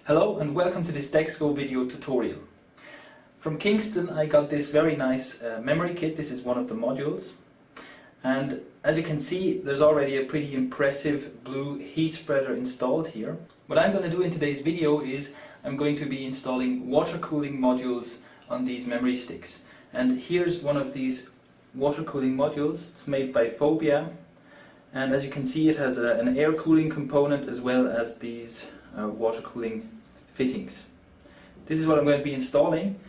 Hello and welcome to this Dexco video tutorial. From Kingston I got this very nice memory kit. This is one of the modules, and as you can see there's already a pretty impressive blue heat spreader installed here. What I'm going to do in today's video is I'm going to be installing water cooling modules on these memory sticks, and here's one of these water cooling modules. It's made by Phobia, and as you can see it has an air cooling component as well as these water cooling fittings. This is what I'm going to be installing.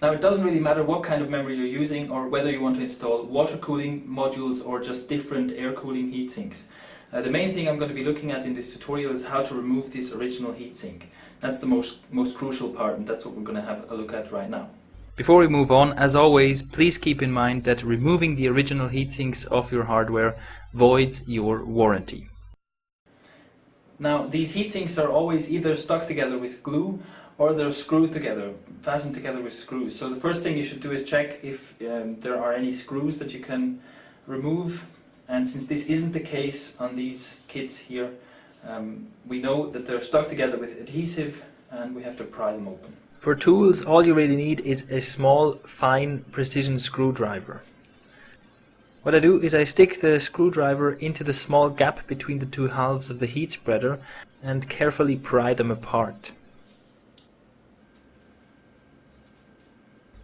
Now it doesn't really matter what kind of memory you're using or whether you want to install water cooling modules or just different air cooling heatsinks. The main thing I'm going to be looking at in this tutorial is how to remove this original heatsink. That's the most crucial part, and that's what we're going to have a look at right now. Before we move on, as always, please keep in mind that removing the original heatsinks off your hardware voids your warranty. Now, these heatsinks are always either stuck together with glue or they're screwed together, fastened together with screws. So the first thing you should do is check if there are any screws that you can remove. And since this isn't the case on these kits here, we know that they're stuck together with adhesive and we have to pry them open. For tools, all you really need is a small, fine precision screwdriver. What I do is I stick the screwdriver into the small gap between the two halves of the heat spreader and carefully pry them apart.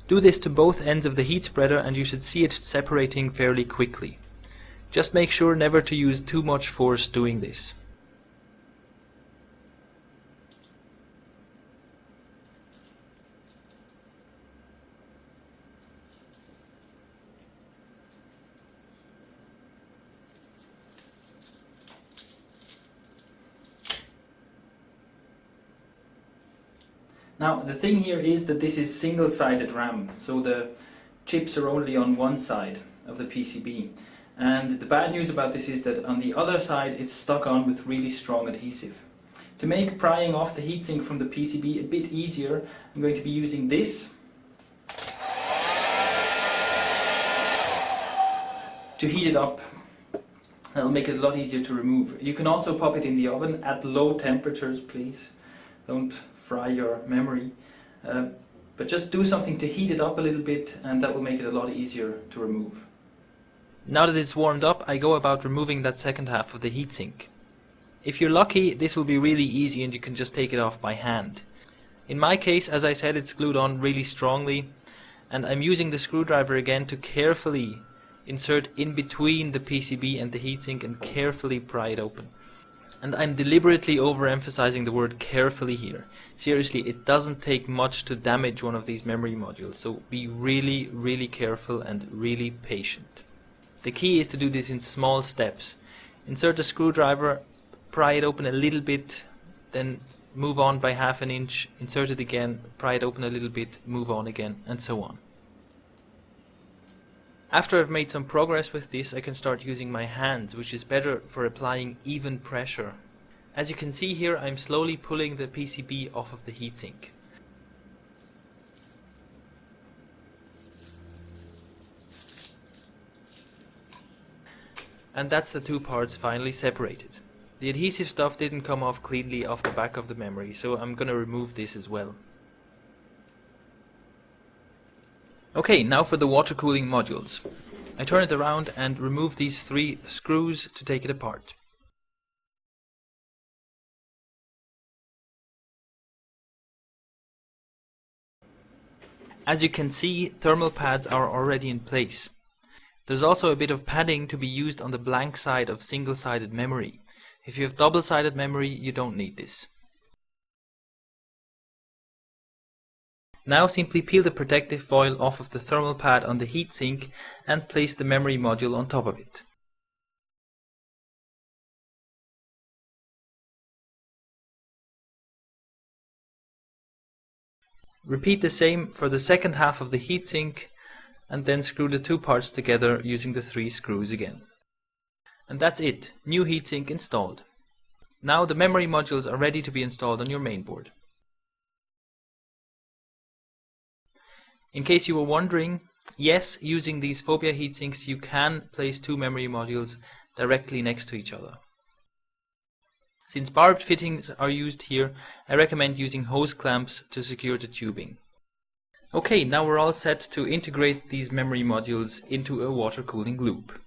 Do this to both ends of the heat spreader and you should see it separating fairly quickly. Just make sure never to use too much force doing this. Now the thing here is that this is single-sided RAM, so the chips are only on one side of the PCB. And the bad news about this is that on the other side it's stuck on with really strong adhesive. To make prying off the heatsink from the PCB a bit easier, I'm going to be using this to heat it up. That'll make it a lot easier to remove. You can also pop it in the oven at low temperatures, please. Don't fry your memory, but just do something to heat it up a little bit and that will make it a lot easier to remove. Now that it's warmed up, I go about removing that second half of the heatsink. If you're lucky, this will be really easy and you can just take it off by hand. In my case, as I said, it's glued on really strongly, and I'm using the screwdriver again to carefully insert in between the PCB and the heatsink and carefully pry it open. And I'm deliberately overemphasizing the word carefully here. Seriously, it doesn't take much to damage one of these memory modules, so be really careful and really patient. The key is to do this in small steps. Insert the screwdriver, pry it open a little bit, then move on by ½ an inch, insert it again, pry it open a little bit, move on again, and so on. After I've made some progress with this, I can start using my hands, which is better for applying even pressure. As you can see here, I'm slowly pulling the PCB off of the heatsink. And that's the two parts finally separated. The adhesive stuff didn't come off cleanly off the back of the memory, so I'm going to remove this as well. Okay, now for the water cooling modules. I turn it around and remove these 3 screws to take it apart. As you can see, thermal pads are already in place. There's also a bit of padding to be used on the blank side of single-sided memory. If you have double-sided memory, you don't need this. Now simply peel the protective foil off of the thermal pad on the heatsink and place the memory module on top of it. Repeat the same for the second half of the heatsink and then screw the two parts together using the 3 screws again. And that's it, new heatsink installed. Now the memory modules are ready to be installed on your mainboard. In case you were wondering, yes, using these Phobia heatsinks you can place 2 memory modules directly next to each other. Since barbed fittings are used here, I recommend using hose clamps to secure the tubing. Okay, now we're all set to integrate these memory modules into a water cooling loop.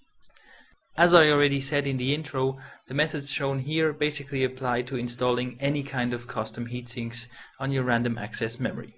As I already said in the intro, the methods shown here basically apply to installing any kind of custom heatsinks on your random access memory.